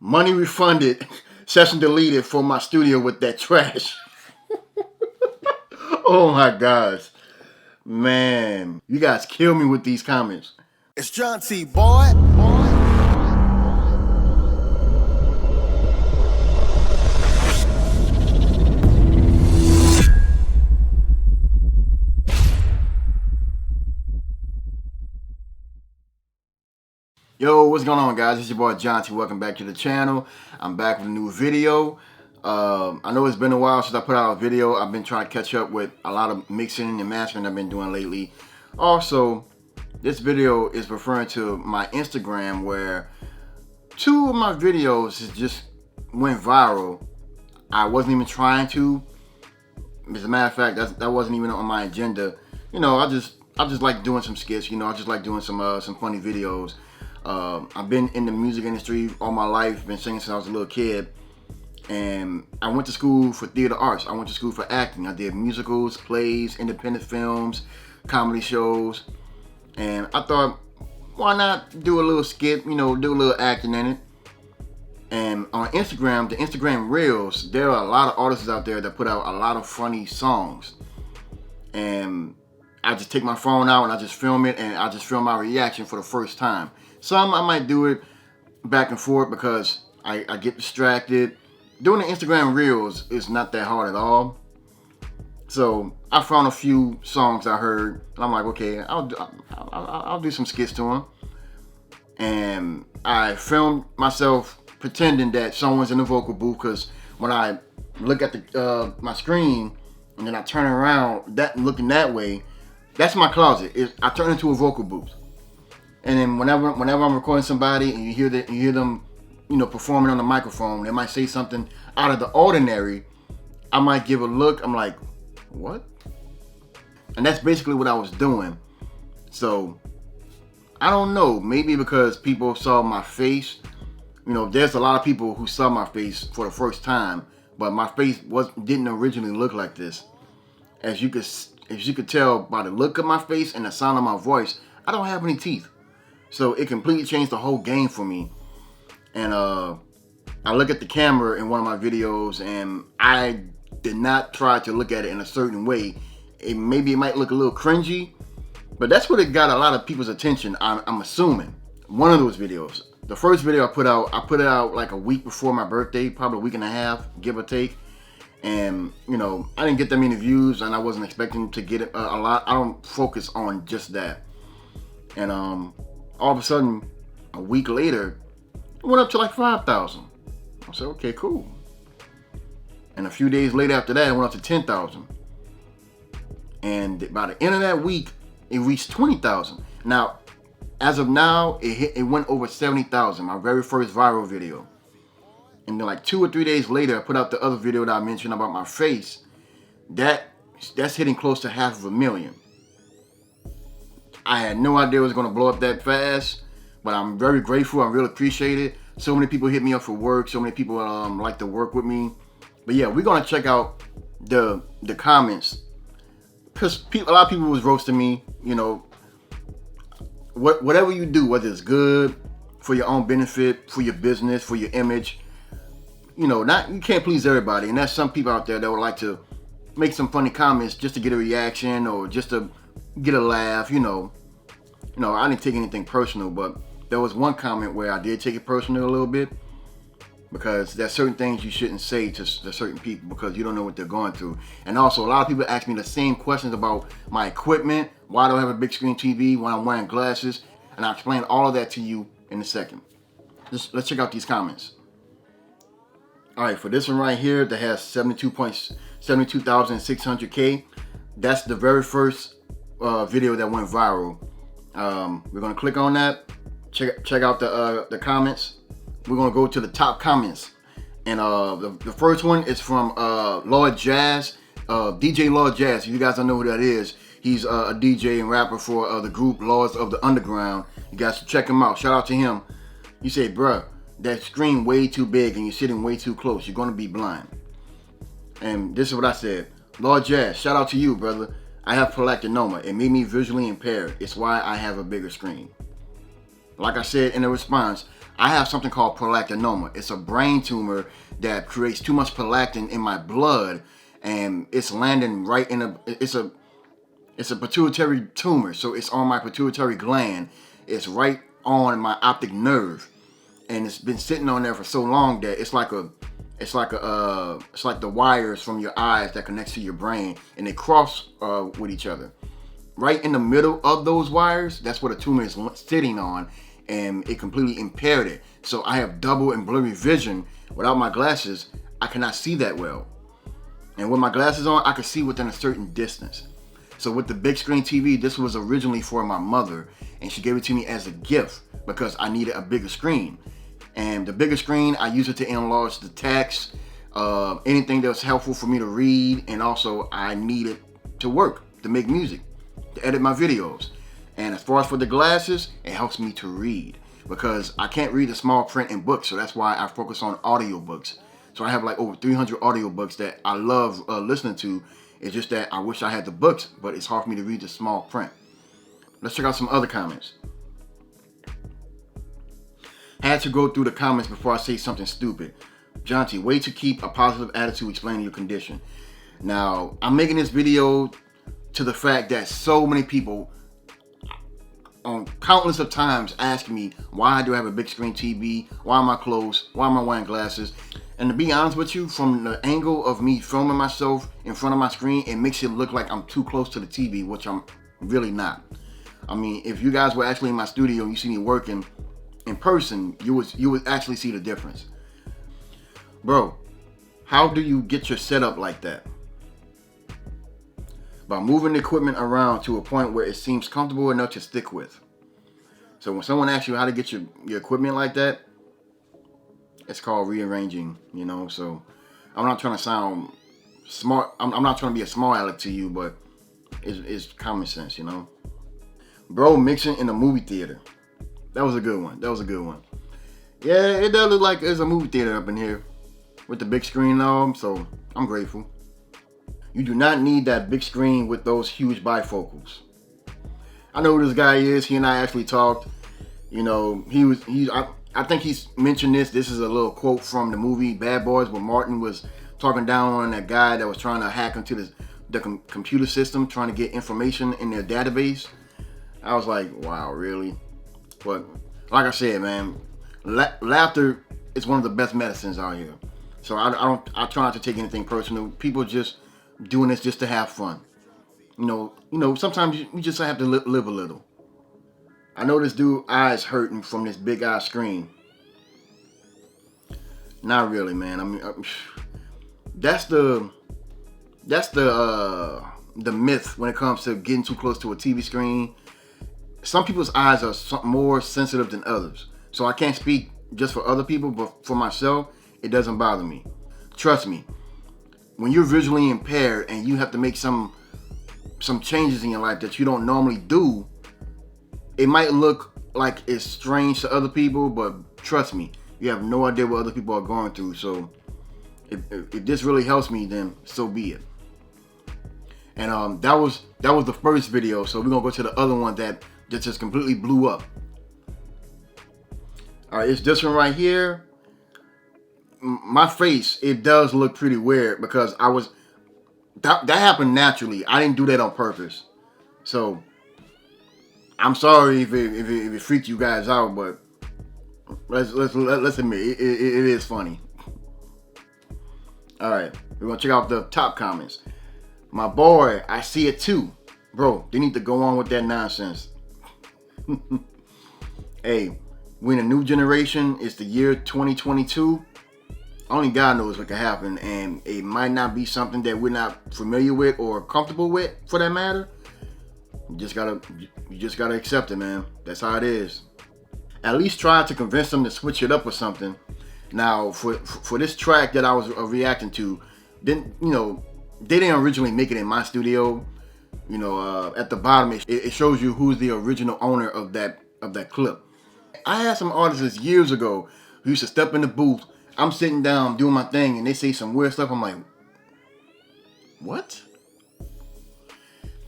Money refunded. Session deleted for my studio with that trash. Oh my gosh. Man, you guys kill me with these comments. It's Jaunti, boy. Yo, what's going on, guys? It's your boy Jaunti. Welcome back to the channel. I'm back with a new video. I know it's been a while since I put out a video. I've been trying to catch up with a lot of mixing and mastering I've been doing lately. Also, this video is referring to my Instagram, where two of my videos just went viral. I wasn't even trying to. As a matter of fact, that wasn't even on my agenda. You know, I just like doing some skits. You know, I just like doing some funny videos. I've been in the music industry all my life. Been singing since I was a little kid, and I went to school for theater arts. I went to school for acting. I did musicals, plays, independent films, comedy shows, and I thought, why not do a little skit? You know, do a little acting in it. And on Instagram, the Instagram Reels, there are a lot of artists out there that put out a lot of funny songs. And I just take my phone out and I just film it, and I just film my reaction for the first time. Some I might do it back and forth because I get distracted. Doing the Instagram Reels is not that hard at all. So I found a few songs I heard, and I'm like, okay, I'll do some skits to them. And I filmed myself pretending that someone's in the vocal booth, because when I look at the my screen and then I turn around, looking that way, that's my closet. I turn into a vocal booth. And then whenever I'm recording somebody and you hear them, you know, performing on the microphone, they might say something out of the ordinary. I might give a look. I'm like, what? And that's basically what I was doing. So I don't know. Maybe because people saw my face. You know, there's a lot of people who saw my face for the first time, but my face didn't originally look like this. As you could tell by the look of my face and the sound of my voice, I don't have any teeth. So it completely changed the whole game for me. And I look at the camera in one of my videos, and I did not try to look at it in a certain way. Maybe it might look a little cringy, but that's what it got a lot of people's attention, I'm assuming. One of those videos. The first video I put it out like a week before my birthday, probably a week and a half, give or take. And, you know, I didn't get that many views, and I wasn't expecting to get a lot. I don't focus on just that. And all of a sudden, a week later, it went up to like 5,000. I said, okay, cool. And a few days later after that, it went up to 10,000. And by the end of that week, it reached 20,000. Now, as of now, it went over 70,000, my very first viral video. And then like 2 or 3 days later, I put out the other video that I mentioned about my face. That's hitting close to 500,000. I had no idea it was going to blow up that fast, but I'm very grateful. I really appreciate it. So many people hit me up for work. So many people like to work with me. But yeah, we're going to check out the comments, because a lot of people was roasting me. You know, whatever you do, whether it's good for your own benefit, for your business, for your image, you know, you can't please everybody. And there's some people out there that would like to make some funny comments just to get a reaction or just to get a laugh. You know, I didn't take anything personal, but there was one comment where I did take it personal a little bit, because there's certain things you shouldn't say to certain people because you don't know what they're going through. And also, a lot of people ask me the same questions about my equipment. Why do I have a big screen TV when I'm wearing glasses? And I'll explain all of that to you in a second. Let's check out these comments. All right, for this one right here that has 72,600K, that's the very first video that went viral. We're gonna click on that. Check out the comments. We're gonna go to the top comments, and the first one is from Lord Jazz, DJ Lord Jazz. If you guys don't know who that is, he's a DJ and rapper for the group Lords of the Underground. You guys should check him out. Shout out to him. You say, bruh, that screen way too big and you're sitting way too close. You're gonna be blind. And this is what I said. Lord Jazz, shout out to you, brother. I have prolactinoma. It made me visually impaired. It's why I have a bigger screen. Like I said in the response, I have something called prolactinoma. It's a brain tumor that creates too much prolactin in my blood, and it's landing right in a. It's a pituitary tumor, so it's on my pituitary gland. It's right on my optic nerve, and it's been sitting on there for so long that it's like the wires from your eyes that connects to your brain, and they cross with each other. Right in the middle of those wires, that's where the tumor is sitting on, and it completely impaired it. So I have double and blurry vision. Without my glasses, I cannot see that well. And with my glasses on, I can see within a certain distance. So with the big screen TV, this was originally for my mother, and she gave it to me as a gift because I needed a bigger screen. And the bigger screen, I use it to enlarge the text, anything that was helpful for me to read, and also I need it to work, to make music, to edit my videos. And as far as for the glasses, it helps me to read because I can't read the small print in books, so that's why I focus on audiobooks. So I have like over 300 audiobooks that I love listening to. It's just that I wish I had the books, but it's hard for me to read the small print. Let's check out some other comments. Had to go through the comments before I say something stupid. Jaunti, way to keep a positive attitude explaining your condition. Now, I'm making this video to the fact that so many people on countless of times ask me, why do I have a big screen TV? Why am I close? Why am I wearing glasses? And to be honest with you, from the angle of me filming myself in front of my screen, it makes it look like I'm too close to the TV, which I'm really not. I mean, if you guys were actually in my studio and you see me working in person, you would actually see the difference. Bro, how do you get your setup like that? By moving the equipment around to a point where it seems comfortable enough to stick with. So when someone asks you how to get your equipment like that, it's called rearranging, you know. So I'm not trying to sound smart. I'm not trying to be a smart aleck to you, but it's common sense, you know. Bro, mixing in a movie theater. That was a good one. That was a good one. Yeah, it does look like there's a movie theater up in here with the big screen on, so I'm grateful. You do not need that big screen with those huge bifocals. I know who this guy is. He and I actually talked. You know, I think he's mentioned this. This is a little quote from the movie Bad Boys, where Martin was talking down on that guy that was trying to hack into the computer system, trying to get information in their database. I was like, wow, really? But like I said, man, laughter is one of the best medicines out here. So I try not to take anything personal. People just doing this just to have fun. You know, sometimes you just have to live a little. I know this dude's eyes hurting from this big eye screen. Not really, man. I mean, that's the myth when it comes to getting too close to a TV screen. Some people's eyes are more sensitive than others. So I can't speak just for other people, but for myself, it doesn't bother me. Trust me, when you're visually impaired and you have to make some changes in your life that you don't normally do, it might look like it's strange to other people, but trust me, you have no idea what other people are going through. So if this really helps me, then so be it. And that was the first video, so we're gonna go to the other one that just completely blew up. All right, it's this one right here. My face, it does look pretty weird because that happened naturally. I didn't do that on purpose. So I'm sorry if it freaked you guys out, but let's admit it is funny. All right, we're gonna check out the top comments. My boy, I see it too, bro. They need to go on with that nonsense. Hey, we're in a new generation. It's the year 2022. Only God knows what can happen, and it might not be something that we're not familiar with or comfortable with, for that matter. You just gotta accept it, man. That's how it is. At least try to convince them to switch it up or something. Now, for this track that I was reacting to, they didn't originally make it in my studio. You know, at the bottom it shows you who's the original owner of that clip. I had some artists years ago who used to step in the booth. I'm sitting down doing my thing, and they say some weird stuff. I'm like, what?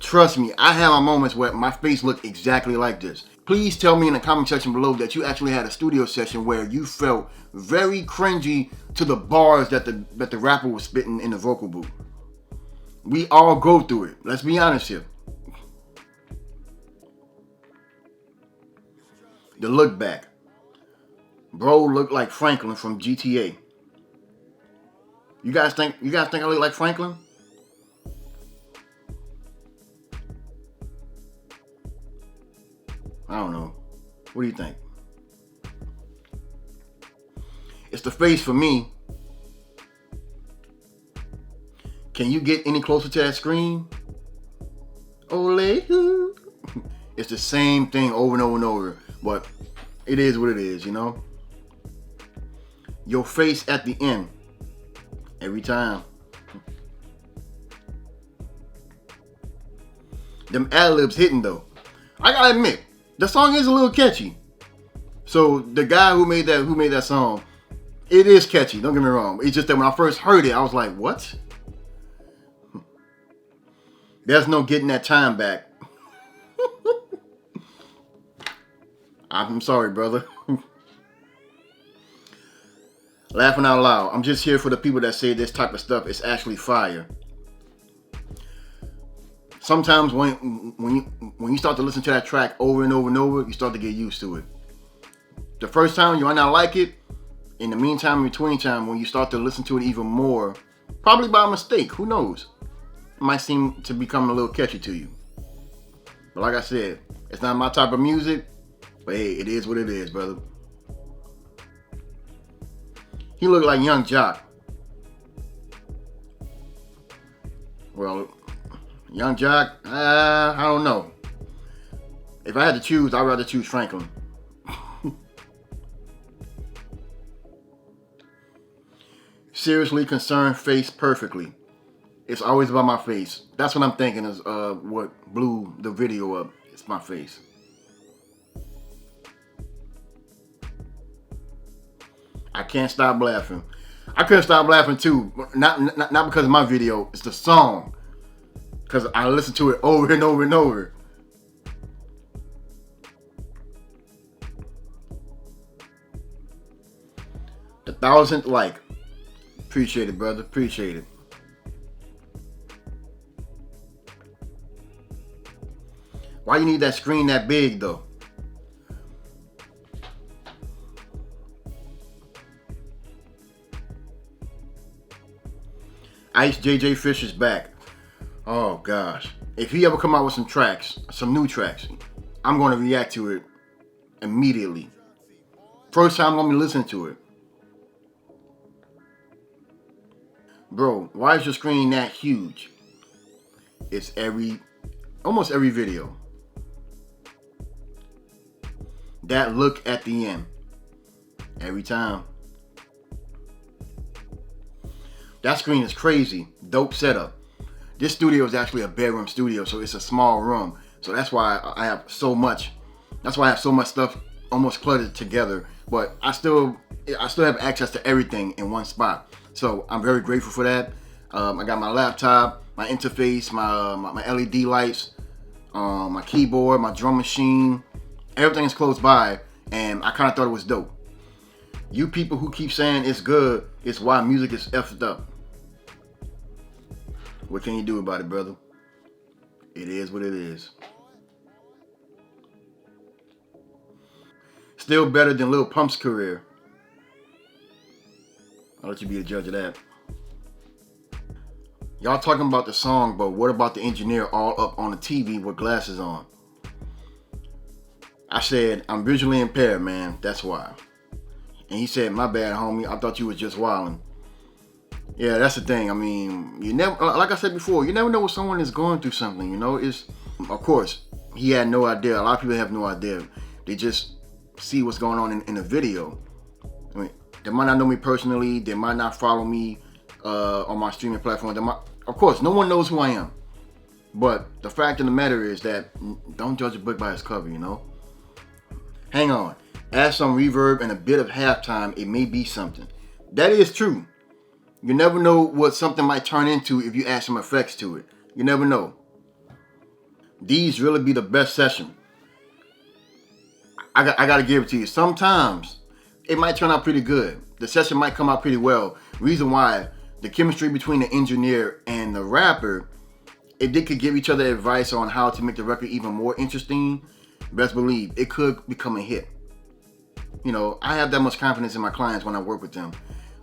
Trust me, I have my moments where my face looked exactly like this. Please tell me in the comment section below that you actually had a studio session where you felt very cringy to the bars that the rapper was spitting in the vocal booth. We all go through it. Let's be honest here. The look back. Bro looked like Franklin from GTA. You guys think I look like Franklin? I don't know. What do you think? It's the face for me. Can you get any closer to that screen? Ole. It's the same thing over and over and over. But it is what it is, you know? Your face at the end. Every time. Them ad-libs hitting though. I gotta admit, the song is a little catchy. So the guy who made that song, it is catchy, don't get me wrong. It's just that when I first heard it, I was like, what? There's no getting that time back. I'm sorry, brother. Laughing out loud. I'm just here for the people that say this type of stuff is actually fire. Sometimes when you start to listen to that track over and over and over, you start to get used to it. The first time you might not like it. In the meantime, in between time, when you start to listen to it even more, probably by mistake, who knows? It might seem to become a little catchy to you. But like I said, it's not my type of music. But hey, it is what it is, brother. He looked like Young Jock. Well, Young Jock, I don't know. If I had to choose, I'd rather choose Franklin. Seriously concerned face perfectly. It's always about my face. That's what I'm thinking is what blew the video up. It's my face. I can't stop laughing. I couldn't stop laughing too. Not because of my video. It's the song. Because I listen to it over and over and over. The 1,000th like. Appreciate it, brother. Appreciate it. Why you need that screen that big though? Ice JJ Fish is back. Oh gosh. If he ever come out with some tracks, some new tracks, I'm going to react to it immediately. First time I'm going to be listening to it. Bro, why is your screen that huge? It's almost every video. That look at the end. Every time. That screen is crazy. Dope setup. This studio is actually a bedroom studio, so it's a small room. So that's why I have so much. That's why I have so much stuff almost cluttered together. But I still have access to everything in one spot. So I'm very grateful for that. I got my laptop, my interface, my LED lights, my keyboard, my drum machine. Everything is close by, and I kind of thought it was dope. You people who keep saying it's good, it's why music is effed up. What can you do about it, brother? It is what it is. Still better than Lil Pump's career. I'll let you be the judge of that. Y'all talking about the song, but what about the engineer all up on the TV with glasses on? I said, I'm visually impaired, man. That's why. And he said, my bad, homie. I thought you was just wilding. Yeah, that's the thing. I mean, you never, like I said before, you never know when someone is going through something, you know? It's, of course, he had no idea. A lot of people have no idea. They just see what's going on in the video. I mean, they might not know me personally. They might not follow me on my streaming platform. Of course, no one knows who I am. But the fact of the matter is that don't judge a book by its cover, you know? Hang on. Add some reverb and a bit of halftime. It may be something. That is true. You never know what something might turn into if you add some effects to it. You never know. These really be the best session. I got to give it to you. Sometimes it might turn out pretty good. The session might come out pretty well. Reason why, the chemistry between the engineer and the rapper, if they could give each other advice on how to make the record even more interesting, best believe it could become a hit. You know, I have that much confidence in my clients when I work with them.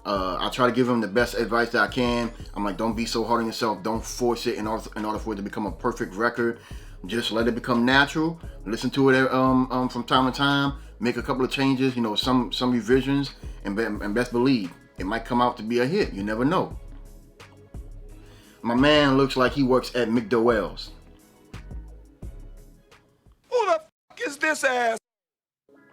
I try to give them the best advice that I can. I'm like, don't be so hard on yourself. Don't force it in order for it to become a perfect record. Just let it become natural. Listen to it from time to time. Make a couple of changes. You know, some revisions, and best believe it might come out to be a hit. You never know. My man looks like he works at McDowell's. Who the f is this ass?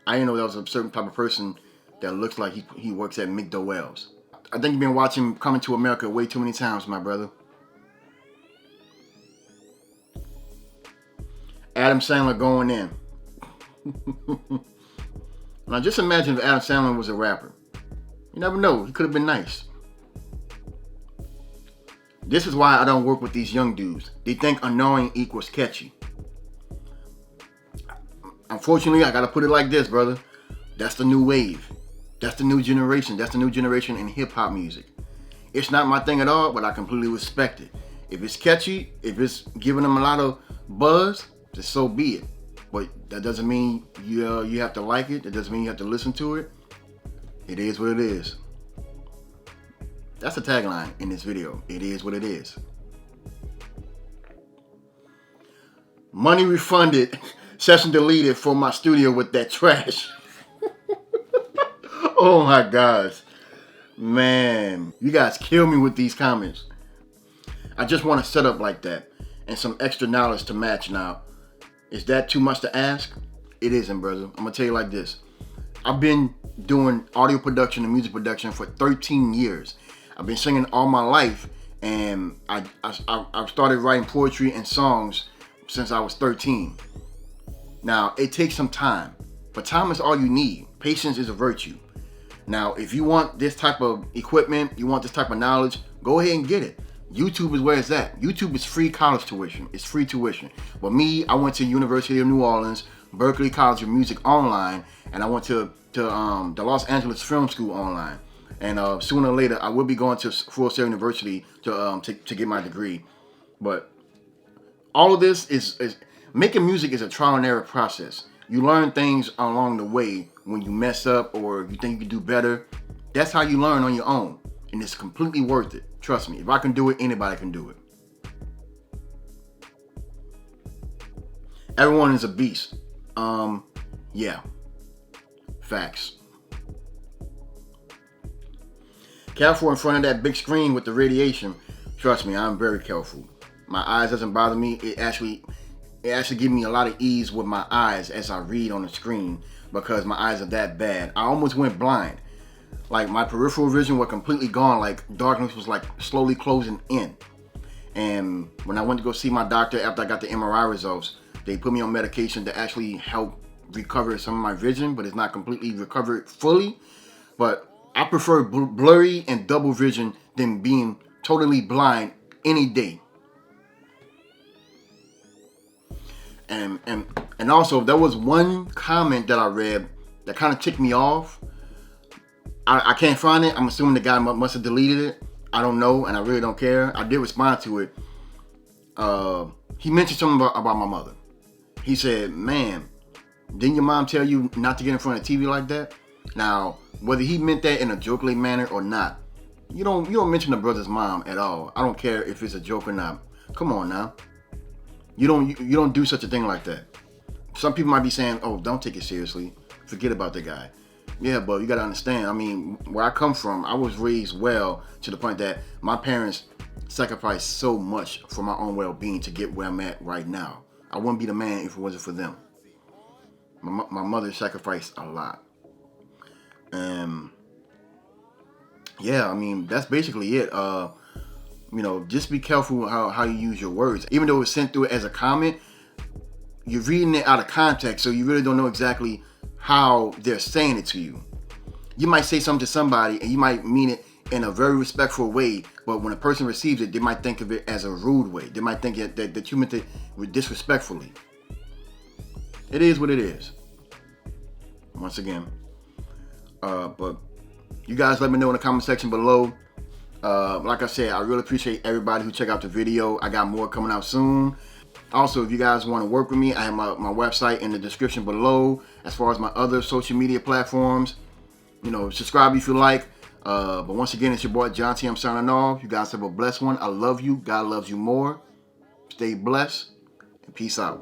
I didn't know that was a certain type of person that looks like he works at McDowell's. I think you've been watching Coming to America way too many times, my brother. Adam Sandler going in. Now just imagine if Adam Sandler was a rapper. You never know, he could have been nice. This is why I don't work with these young dudes. They think annoying equals catchy. Unfortunately, I gotta put it like this, brother. That's the new wave. That's the new generation. That's the new generation in hip-hop music. It's not my thing at all, but I completely respect it. If it's catchy, if it's giving them a lot of buzz, just so be it. But that doesn't mean you have to like it. That doesn't mean you have to listen to it. It is what it is. That's the tagline in this video. It is what it is. Money refunded. Session deleted for my studio with that trash. Oh my gosh. Man, you guys kill me with these comments. I just want to set up like that and some extra knowledge to match now. Is that too much to ask? It isn't, brother. I'm going to tell you like this. I've been doing audio production and music production for 13 years. I've been singing all my life, and I started writing poetry and songs since I was 13. Now, it takes some time, but time is all you need. Patience is a virtue. Now, if you want this type of equipment, you want this type of knowledge, go ahead and get it. YouTube is where it's at. YouTube is free college tuition. It's free tuition. But me, I went to University of New Orleans, Berklee College of Music online, and I went to the Los Angeles Film School online. And sooner or later, I will be going to Full Sail University to get my degree. But all of this is making music is a trial and error process. You learn things along the way when you mess up or you think you can do better. That's how you learn on your own. And it's completely worth it. Trust me. If I can do it, anybody can do it. Everyone is a beast. Yeah. Facts. Careful in front of that big screen with the radiation. Trust me, I'm very careful. My eyes doesn't bother me. It actually gives me a lot of ease with my eyes as I read on the screen because my eyes are that bad. I almost went blind. Like my peripheral vision was completely gone. Like darkness was like slowly closing in. And when I went to go see my doctor after I got the MRI results, they put me on medication to actually help recover some of my vision, but it's not completely recovered fully. But I prefer blurry and double vision than being totally blind any day. And also, there was one comment that I read that kind of ticked me off. I can't find it. I'm assuming the guy must have deleted it. I don't know, and I really don't care. I did respond to it. He mentioned something about my mother. He said, "Man, didn't your mom tell you not to get in front of TV like that?" Now, whether he meant that in a jokingly manner or not, you don't mention the brother's mom at all. I don't care if it's a joke or not. Come on now. You don't do such a thing like that. Some people might be saying, "Oh, don't take it seriously. Forget about the guy." Yeah, but you gotta understand. I mean, where I come from, I was raised well to the point that my parents sacrificed so much for my own well-being to get where I'm at right now. I wouldn't be the man if it wasn't for them. My mother sacrificed a lot. Yeah, I mean, that's basically it. Just be careful how you use your words. Even though it's sent through as a comment, you're reading it out of context, so you really don't know exactly how they're saying it to you. You might say something to somebody and you might mean it in a very respectful way, but when a person receives it, they might think of it as a rude way. They might think that you meant it disrespectfully. It is what it is. once again. But you guys let me know in the comment section below. Like I said, I really appreciate everybody who check out the video. I got more coming out soon. Also, if you guys want to work with me, I have my website in the description below. As far as my other social media platforms, subscribe if you like. But once again, it's your boy Jaunti. I'm signing off. You guys have a blessed one. I love you. God loves you more. Stay blessed and peace out.